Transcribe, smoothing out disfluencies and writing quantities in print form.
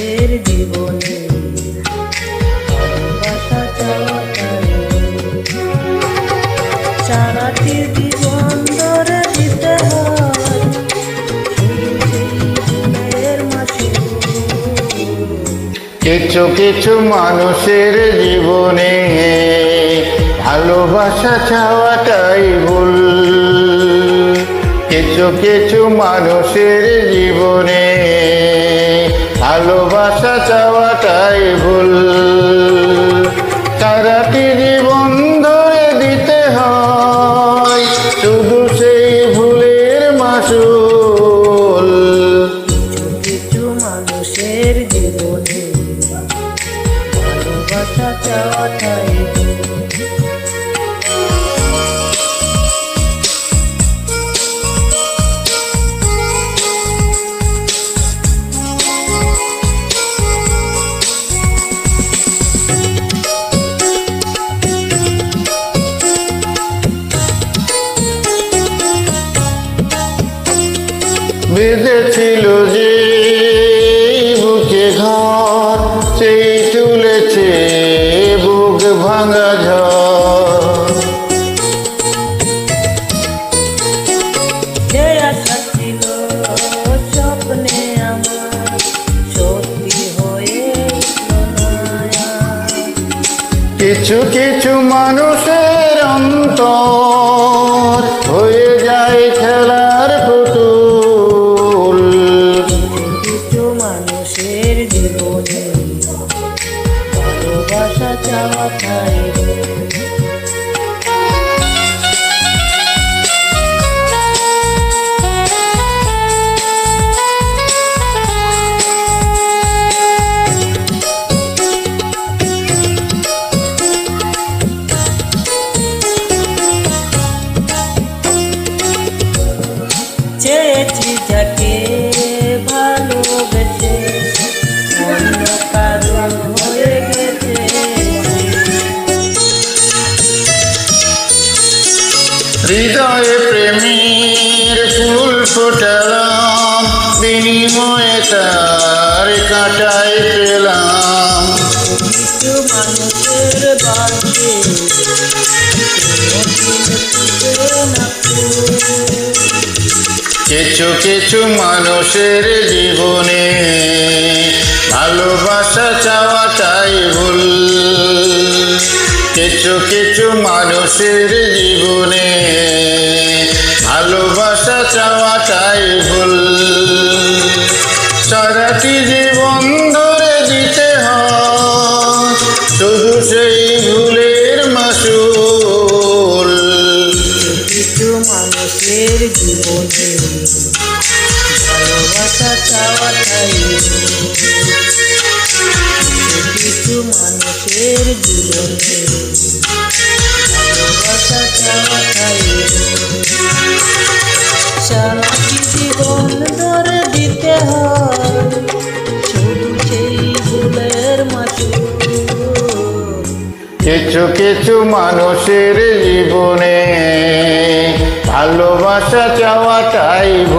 মানুষের জীবনে ভালোবাসা চাওয়াটাই সারাটি জীবন ধরে দিতে হয় ফুলের মাসুল। কিছু কিছু মানুষের জীবনে ভালোবাসা চাওয়াটাই ভুল। কিছু কিছু মানুষের জীবনে ভালোবাসা চাওয়াটাই ভুল। সারাটি জীবন ধরে দিতে হয় শুধু সেই ভুলের মাসুল। কিছু মানুষের জীবনে ভালোবাসা চাওয়াটাই বেঁধেছিল যে বুকে ঘর, সেই তুলেছে বুক ভাঙা ঝড়। যে আশা ছিল স্বপ্নে আমার সত্যি হয়ে কিছু কিছু মানুষের অন্তর হয়ে যায় খেলার পুতুল। কিছু মানুষের জীবনে ভালোবাসা চাওয়াটাই চেয়েছি যাকে ভালোবেসে অন্য কারো হয়ে গেছে। হৃদয়ে প্রেমের ফুল ফোটালাম, বিনিময়ে তার কাঁটায় পেলাম। কিছু মানুষের বাঁধে কিছু কিছু মানুষের জীবনে ভালোবাসা চাওয়াটাই ভুল। কিছু কিছু মানুষের জীবনে ভালোবাসা চাওয়াটাই ভুল। সারাটি জীবন ধরে দিতে হয় শুধু সেই ভুলের মাসুল। কিছু মানুষের জীবনে ভালোবাসা চাওয়াটাই কিছু মানুষের জীবনে ভালোবাসা চাওয়াটাই সারাটি জীবন ধরে দিতে হয় শুধু সেই ভুলের মাসুল। কিছু কিছু মানুষের জীবনে ভালোবাসা চাওয়াটাই ভুল।